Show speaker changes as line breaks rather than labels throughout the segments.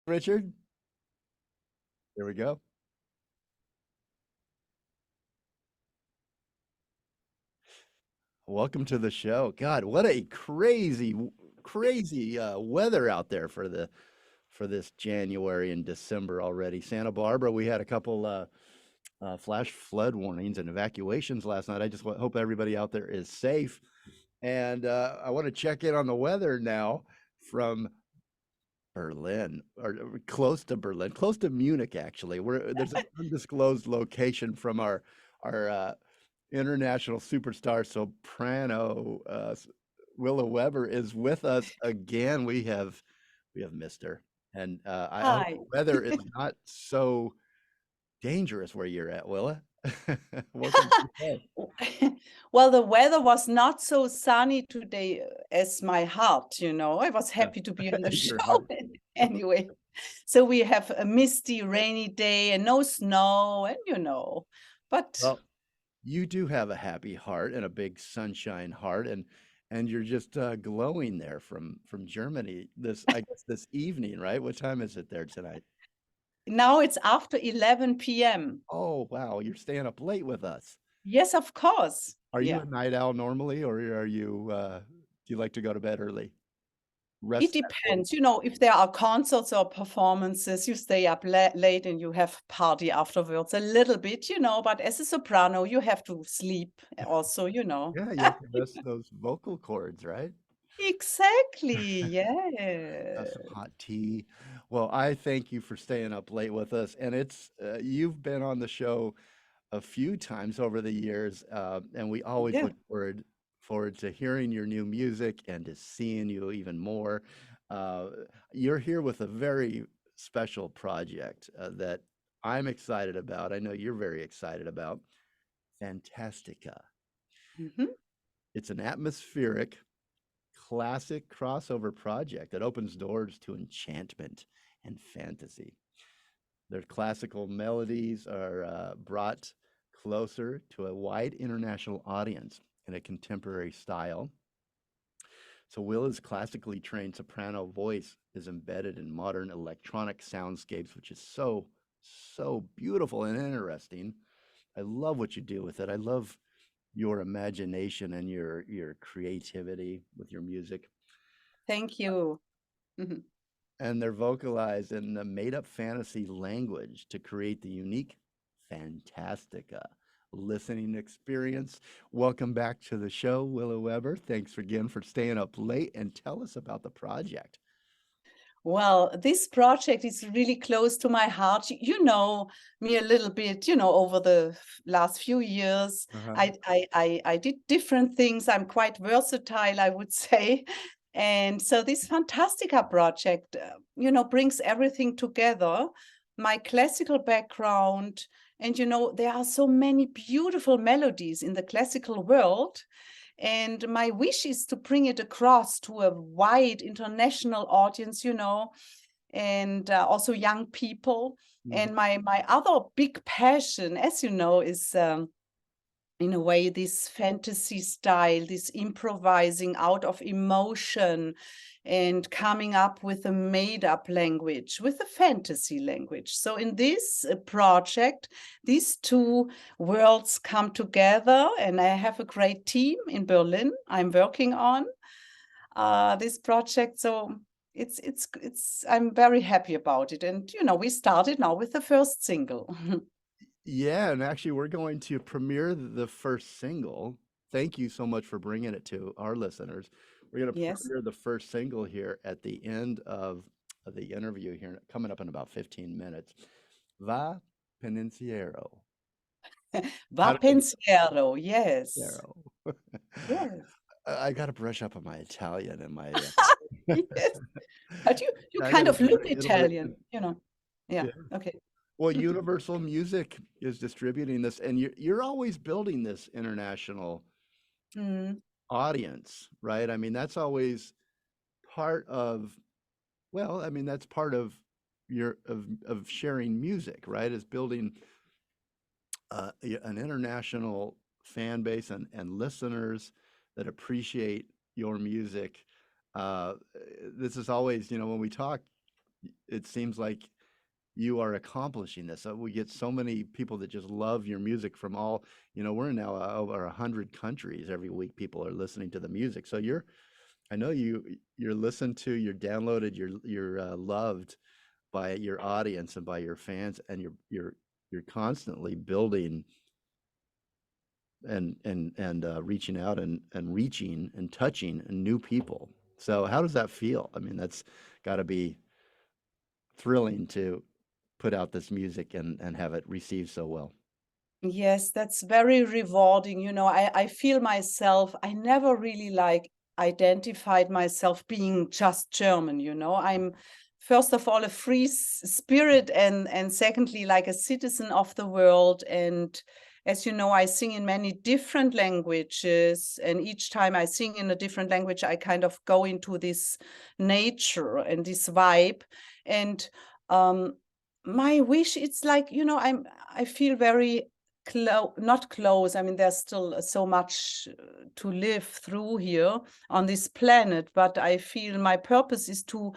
Richard, here we go. Welcome to the show. God, what a crazy weather out there for this January and December already. Santa Barbara, we had a couple flash flood warnings and evacuations last night. I just hope everybody out there is safe. And I want to check in on the weather now from Berlin, or close to Berlin, close to Munich, actually. There's an undisclosed location from our international superstar soprano Willa Weber is with us again. We have missed her, and I hope
Hi.
the weather is not so dangerous where you're at, Willa. Welcome to the show.
Well, the weather was not so sunny today as my heart, you know. I was
Yeah,
happy to be on the
your
show
heart.
anyway. So we have a misty, rainy day and no snow, and but
Well, you do have a happy heart and a big sunshine heart, and you're just glowing there from Germany. I guess this evening, right? What time is it there tonight?
now it's after 11 p.m.
Oh, wow, you're staying up late with us.
Yes, of course.
Are you
Yeah.
a night owl normally, or are you do you like to go to bed early?
It
Rest at home?
depends, if there are concerts or performances, you stay up late and you have party afterwards a little bit, but as a soprano, you have to sleep also.
Yeah, you have to rest those vocal cords, right?
Exactly.
Have
Yeah.
some hot tea. Well, I thank you for staying up late with us, and you've been on the show a few times over the years, and we always
Yeah.
look forward to hearing your new music and to seeing you even more. Uh, you're here with a very special project that I'm excited about. I know you're very excited about. Fantastica.
Mhm.
It's an atmospheric, classic crossover project that opens doors to enchantment and fantasy. Their classical melodies are brought closer to a wide international audience in a contemporary style. So Willa's classically trained soprano voice is embedded in modern electronic soundscapes, which is so beautiful and interesting. I love what you do with it. I love your imagination and your creativity with your music.
Thank you. Mhm.
And they're vocalized in the made up fantasy language to create the unique Fantastica listening experience. Welcome back to the show, Willa Weber. Thanks again for staying up late and tell us about the project.
Well, this project is really close to my heart. You know me a little bit, over the last few years.
Uh-huh.
I did different things. I'm quite versatile, I would say. And so this Fantastica project, brings everything together. My classical background, and there are so many beautiful melodies in the classical world. And my wish is to bring it across to a wide international audience, and also young people.
Mhm.
And my other big passion, as you know, is in a way this fantasy style, this improvising out of emotion and coming up with a made up language, with a fantasy language. So in this project, these two worlds come together, and I have a great team in Berlin I'm working on this project. So it's I'm very happy about it. And we started now with the first single.
Yeah, and actually, we're going to premiere the first single. Thank you so much for bringing it to our listeners. We're going to
Yes.
premiere the first single here at the end of the interview here, coming up in about 15 minutes. Va Pensiero. How
Va
do I get
Pensiero, yes.
Pensiero?
Yes.
I got to brush up on my Italian and my.
Yes. But you
I got
kind
to
of
go to
look
Italy.
Italian. Yeah.
Yeah.
Okay.
Well, Universal Music is distributing this, and you're always building this international
Mm.
audience, right? I mean, that's always part of, well, I mean, that's part of of sharing music, right? Is building an international fan base and listeners that appreciate your music. Uh, this is always, when we talk, it seems like you are accomplishing this. We get so many people that just love your music from all, we're now over 100 countries every week. People are listening to the music. So I know you're listened to, you're downloaded, you're loved by your audience and by your fans, and you're constantly building and reaching out and reaching and touching new people. So how does that feel? I mean, that's got to be thrilling to put out this music and have it received so well.
Yes, that's very rewarding. I feel myself, I never really like identified myself being just German. I'm first of all a free spirit, and secondly, like a citizen of the world. And as you know, I sing in many different languages, and each time I sing in a different language, I kind of go into this nature and this vibe. And um my wish, it's like, I feel very not close. I mean, there's still so much to live through here on this planet, but I feel my purpose is to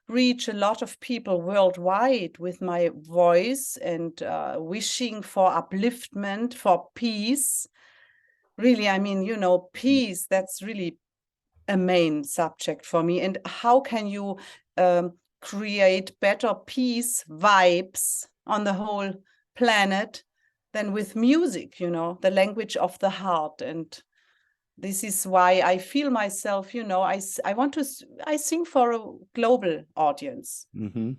reach a lot of people worldwide with my voice, and wishing for upliftment, for peace. Really, I mean, peace, that's really a main subject for me. And how can you create better peace vibes on the whole planet than with music, the language of the heart? And this is why I feel myself, I want to, I sing for a global audience.
Mm-hmm.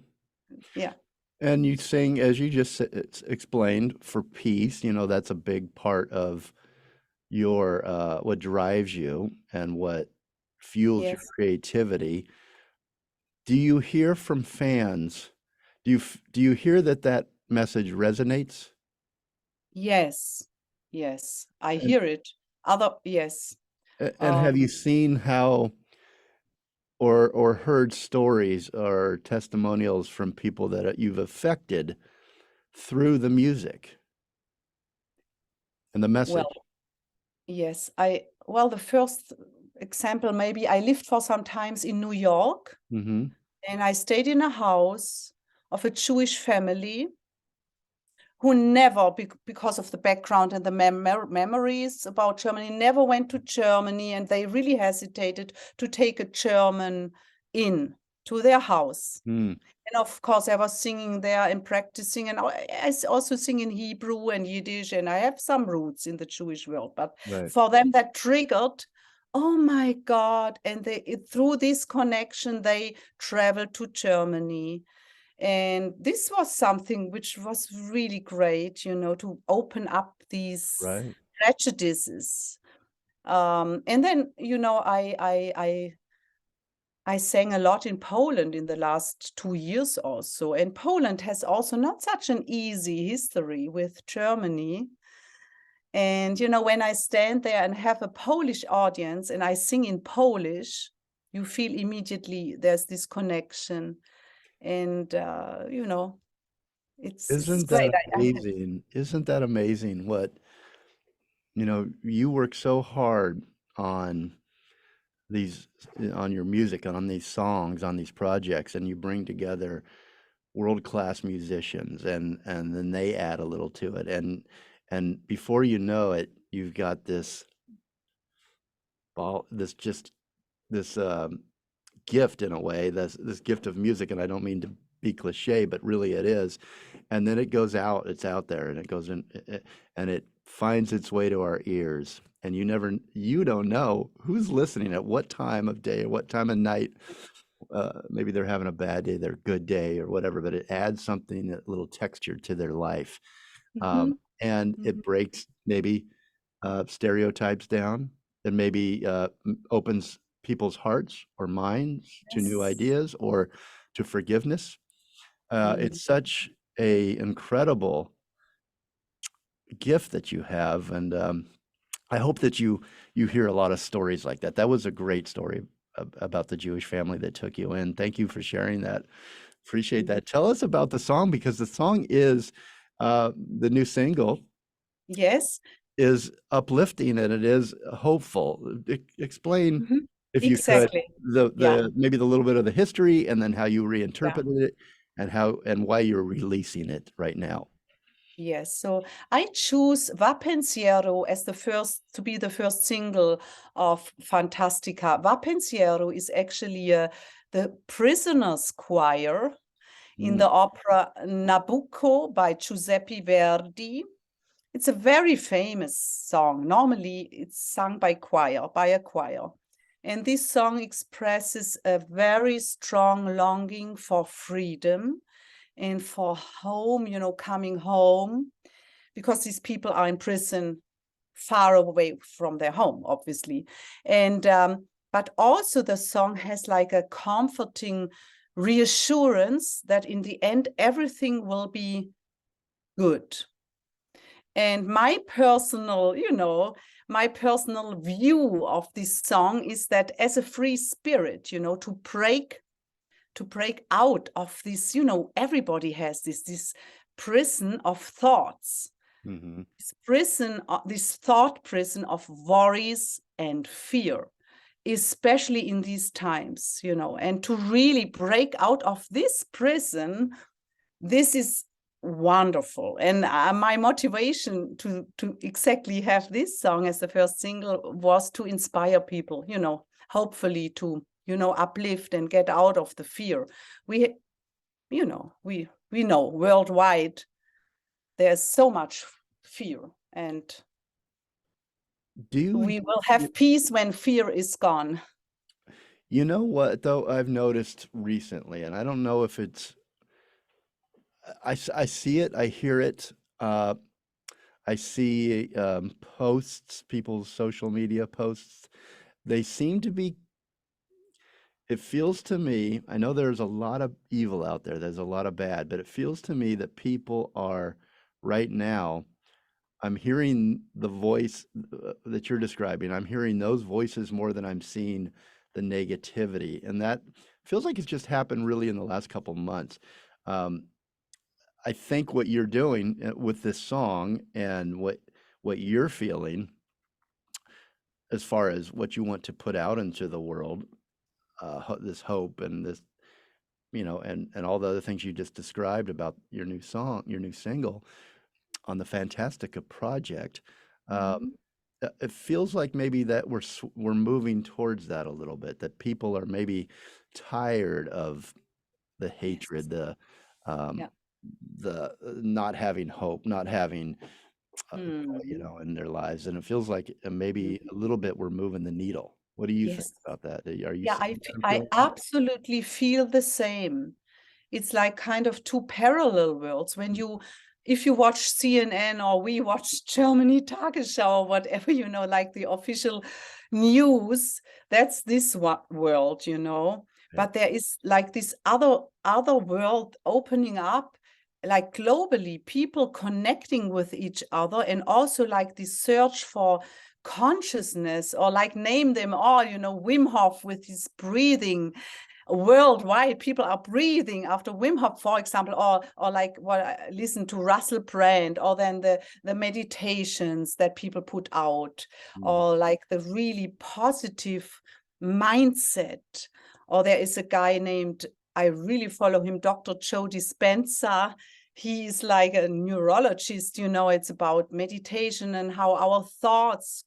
Yeah.
And you sing, as you just explained, for peace. That's a big part of your what drives you and what fuels your
Yes.
creativity. Do you hear from fans? Do you hear that message resonates?
Yes. Yes. I
And
hear it. Yes.
and have you
Um,
seen how or heard stories or testimonials from people that you've affected through the music and the message?
well, yes. The first example, maybe I lived for some times in New York,
Mm-hmm.
and I stayed in a house of a Jewish family who never, because of the background and the memories about Germany, never went to Germany, and they really hesitated to take a German in to their house.
Mm,
And of course, I was singing there and practicing, and I also sing in Hebrew and Yiddish, and I have some roots in the Jewish world. But
right.
for them, that triggered, oh my God! And through this connection, they traveled to Germany. And this was something which was really great, to open up these
Right.
prejudices. And then, I sang a lot in Poland in the last 2 years also. And Poland has also not such an easy history with Germany. And, when I stand there and have a Polish audience and I sing in Polish, you feel immediately there's this connection. And, it's
Isn't
great.
that amazing? Isn't that amazing what, you work so hard on these, on your music, on these songs, on these projects, and you bring together world-class musicians and then they add a little to it. And before you know it, you've got this ball, this gift in a way, this gift of music, and I don't mean to be cliche, but really it is. And then it goes out, it's out there, and it goes in, and it finds its way to our ears. And you don't know who's listening at what time of day or what time of night. Maybe they're having a bad day, their good day or whatever, but it adds something, a little texture to their life.
Mhm,
And it
mhm.
breaks maybe stereotypes down, and maybe opens people's hearts or minds to new
Yes.
ideas or to forgiveness.
Mm.
It's such a incredible gift that you have, and I hope that you hear a lot of stories like that. That was a great story about the Jewish family that took you in. Thank you for sharing that. Appreciate
Mhm.
that. Tell us about the song, because the song is the new single
Yes.
is uplifting and it is hopeful. Explain
Mhm.
if you could,
exactly. Yeah,
the maybe the little bit of the history and then how you
yeah.
reinterpreted it and how and why you're releasing it right now.
Yes, so I choose Va Pensiero as the first to be the first single of Fantastica. Va Pensiero is actually the prisoners' choir in
Mm,
the opera Nabucco by Giuseppe Verdi. It's a very famous song. Normally, it's sung by a choir. And this song expresses a very strong longing for freedom and for home, coming home, because these people are in prison far away from their home, obviously. And but also the song has like a comforting reassurance that in the end everything will be good. And my personal view of this song is that as a free spirit, to break out of this, everybody has this prison of thoughts,
hmm
this thought prison of worries and fear, especially in these times, and to really break out of this prison. This is wonderful. And my motivation to exactly have this song as the first single was to inspire people, hopefully to, uplift and get out of the fear. We, we know worldwide there's so much fear, and
Do you,
we will have peace when fear is gone.
you know what though I've noticed recently, and I don't know if it's I see it, I hear it. I see posts, people's social media posts. They seem to be, it feels to me, I know there's a lot of evil out there, there's a lot of bad, but it feels to me that people are right now, I'm hearing the voice that you're describing. I'm hearing those voices more than I'm seeing the negativity. And that feels like it's just happened really in the last couple months. Um, I think what you're doing with this song and what you're feeling as far as what you want to put out into the world, this hope and this, and all the other things you just described about your new song, your new single on the Fantastica project. Um,
Mhm.
it feels like maybe that we're moving towards that a little bit. That people are maybe tired of the
Yes.
hatred, um,
Yeah.
not having hope, not having
Mhm.
in their lives, and it feels like maybe
Mhm.
a little bit we're moving the needle. What do you think
Yes.
about that? Are you
Yeah,
seeing that and
I
feeling that?
absolutely feel the same. It's like kind of two parallel worlds. If you watch CNN, or we watch Germany Tagesschau, or whatever, like the official news, that's this world.
Right.
But there is like this other world opening up, like globally, people connecting with each other, and also like this search for consciousness, or like name them all, Wim Hof with his breathing. Worldwide, people are breathing after Wim Hof, for example, or like what I listen to Russell Brand, or then the meditations that people put out,
Mm.
or like the really positive mindset. Or there is a guy named, I really follow him, Dr. Joe Dispenza. He is like a neurologist. It's about meditation and how our thoughts,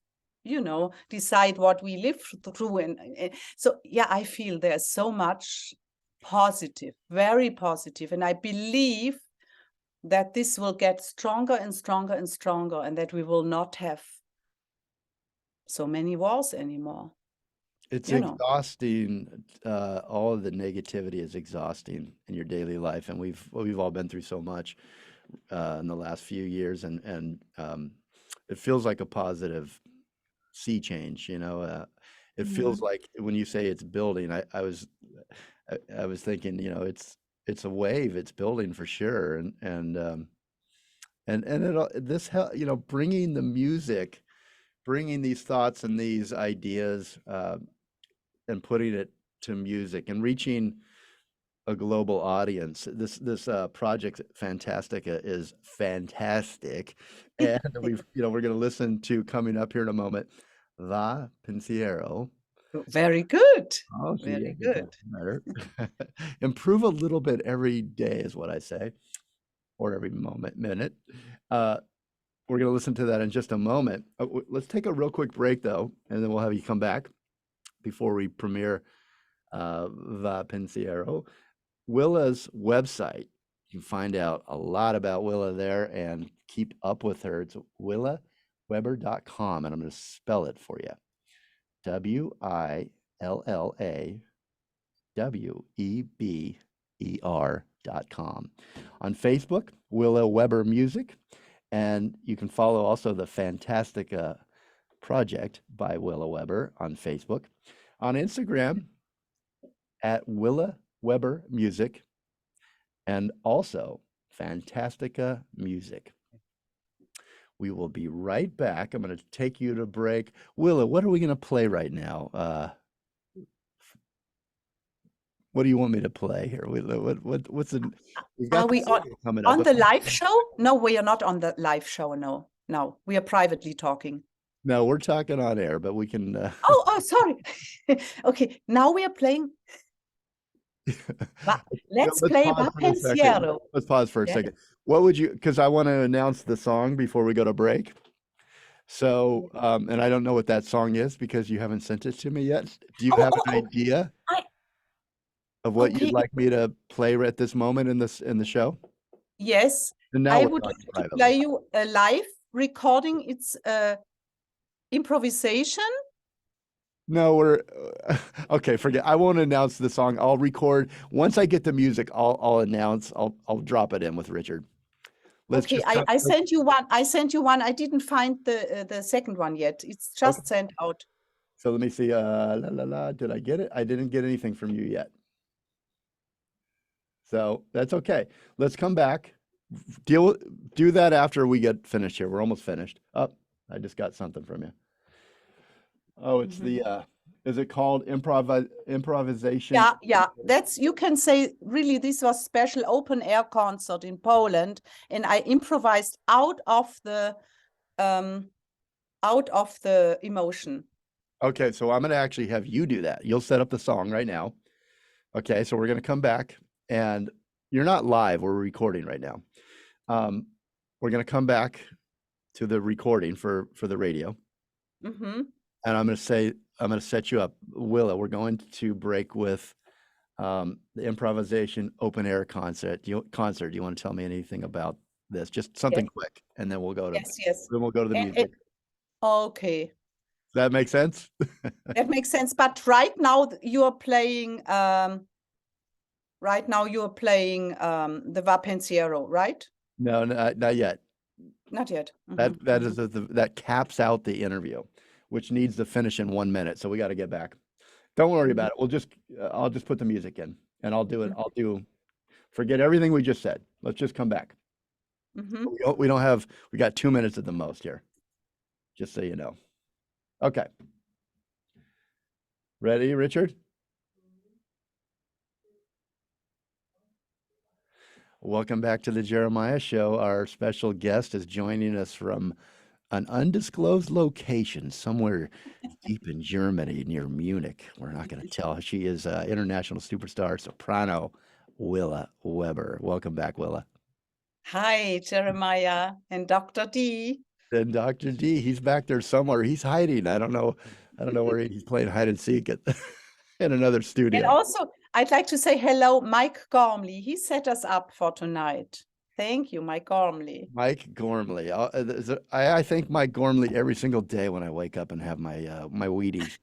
decide what we live through. And so, yeah, I feel there's so much positive, very positive. And I believe that this will get stronger and stronger and stronger, and that we will not have so many wars anymore.
It's
You know.
exhausting. All of the negativity is exhausting in your daily life, and we've all been through so much in the last few years, and it feels like a positive sea change. It feels
Mhm.
like when you say it's building, I was thinking, it's a wave, it's building for sure, and bringing the music, bringing these thoughts and these ideas, and putting it to music and reaching a global audience. This project Fantastica is fantastic, and we're going to listen to coming up here in a moment, Va Pensiero.
Very good.
Oh, see, yeah,
Very
get
good.
better. Improve a little bit every day is what I say, or every minute. Uh, we're going to listen to that in just a moment. Let's take a real quick break, though, and then we'll have you come back before we premiere Va Pensiero. Willa's website. You can find out a lot about Willa there and keep up with her. It's willaweber.com, and I'm going to spell it for you. WILLAWEBER.com. On Facebook, Willa Weber Music, and you can follow also the Fantastica project by Willa Weber on Facebook. On Instagram, at Willa Weber Music, and also Fantastica Music. We will be right back. I'm going to take you to break. Willa, what are we going to play right now? What do you want me to play here? What's the? We've got
Are we
coming up
on the live show? No, we are not on the live show. No, we are privately talking.
No, we're talking on air, but we can.
Oh, sorry. Okay, now we are playing. Let's play Va Pensiero.
Let's pause for a second. What would you? Because I want to announce the song before we go to break. So, and I don't know what that song is because you haven't sent it to me yet. Do you have an idea of what you'd like me to play at this moment in the show?
Yes,
And now
I would like to play you a live recording. It's improvisation.
No, we're okay. Forget. I won't announce the song. I'll record once I get the music. I'll announce. I'll drop it in with Richard.
Okay, I sent you one. I didn't find the second one yet. It's just sent out.
So let me see. Did I get it? I didn't get anything from you yet. So that's okay. Let's come back. Do that after we get finished here. We're almost finished. Oh, I just got something from you. Oh, it's the is it called improvisation?
Yeah. That's, you can say, really, this was special open air concert in Poland, and I improvised out of the emotion.
Okay, so I'm going to actually have you do that. You'll set up the song right now. Okay, so we're going to come back, and you're not live. We're recording right now. We're going to come back to the recording for the radio. And I'm going to set you up, Willa. We're going to break with the improvisation open air concert. Do you want to tell me anything about this? Just something quick, and then we'll go to Then we'll go to the music.
Okay.
Does that make sense?
That makes sense. But right now you are playing. The Va Pensiero, right?
No, not yet.
Not yet.
That is that caps out the interview, which needs to finish in 1 minute. So we got to get back. Don't worry about it. I'll just put the music in, and I'll do it. Forget everything we just said. Let's just come back. We got 2 minutes at the most here, just so you know. Okay. Ready, Richard? Welcome back to the Jeremiah Show. Our special guest is joining us from an undisclosed location somewhere deep in Germany near Munich. We're not going to tell. She is international superstar soprano Willa Weber. Welcome back, Willa.
Hi, Jeremiah and Dr. D.
And Dr. D, he's back there somewhere. He's hiding. I don't know where he's playing hide and seek in another studio.
And also, I'd like to say hello, Mike Gormley. He set us up for tonight. Thank you, Mike Gormley.
Mike Gormley. I thank Mike Gormley every single day when I wake up and have my Wheaties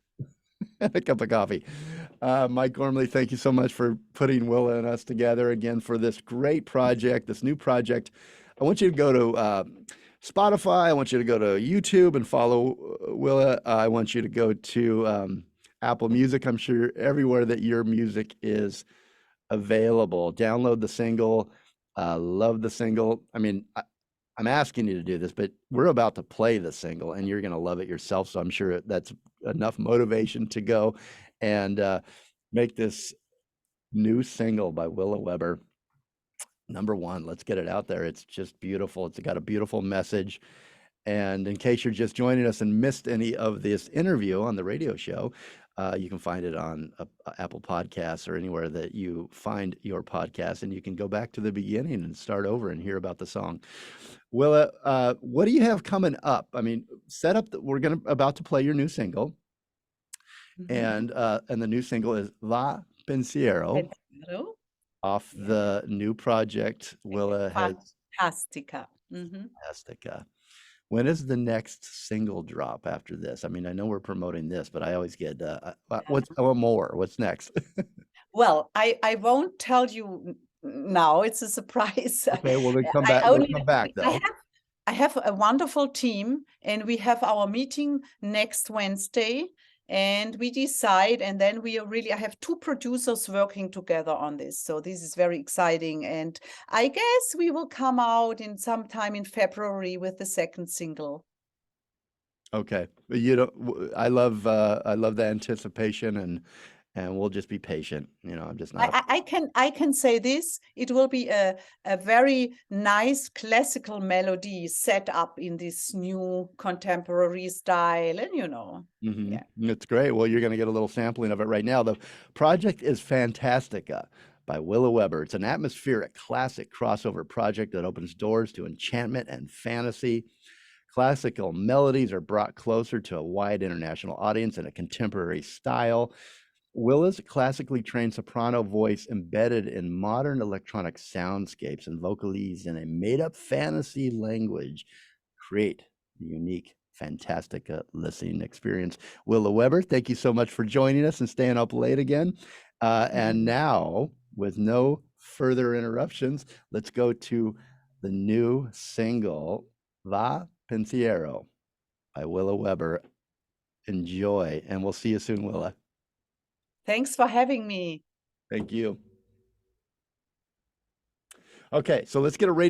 and a cup of coffee. Mike Gormley, thank you so much for putting Willa and us together again for this great project, this new project. I want you to go to Spotify. I want you to go to YouTube and follow Willa. I want you to go to Apple Music. I'm sure everywhere that your music is available. Download the single. Love the single. I mean, I'm asking you to do this, but we're about to play the single and you're going to love it yourself. So I'm sure that's enough motivation to go and make this new single by Willa Weber #1. Let's get it out there. It's just beautiful. It's got a beautiful message. And in case you're just joining us and missed any of this interview on the radio show, You can find it on Apple Podcasts or anywhere that you find your podcast, and you can go back to the beginning and start over and hear about the song. Willa, what do you have coming up? I mean, set up that we're about to play your new single,
Mhm.
and the new single is La Pensiero
Pensiero.
off
Yeah.
the new project Willa has.
Fantastica. Mhm.
Fantastica. When is the next single drop after this? I mean, I know we're promoting this, but I always get what's more? What's next?
Well, I won't tell you now. It's a surprise.
Okay, well then come
I
back. We'll
only
come back
I
though.
have a wonderful team, and we have our meeting next Wednesday, and we decide, and then we are really I have two producers working together on this. So this is very exciting, and I guess we will come out in sometime in February with the second single.
Okay, but I love the anticipation, and we'll just be patient. I'm just not.
I can say this, it will be a very nice classical melody set up in this new contemporary style, and yeah.
It's great. Well, you're going to get a little sampling of it right now. The project is Fantastica by Willa Weber. It's an atmospheric, classic crossover project that opens doors to enchantment and fantasy. Classical melodies are brought closer to a wide international audience in a contemporary style. Willa's classically trained soprano voice embedded in modern electronic soundscapes and vocalese in a made-up fantasy language create the unique Fantastica listening experience. Willa Weber, thank you so much for joining us and staying up late again. And now, with no further interruptions, let's go to the new single, Va Pensiero by Willa Weber. Enjoy, and we'll see you soon, Willa.
Thanks for having me.
Thank you. Okay, so let's get a rating.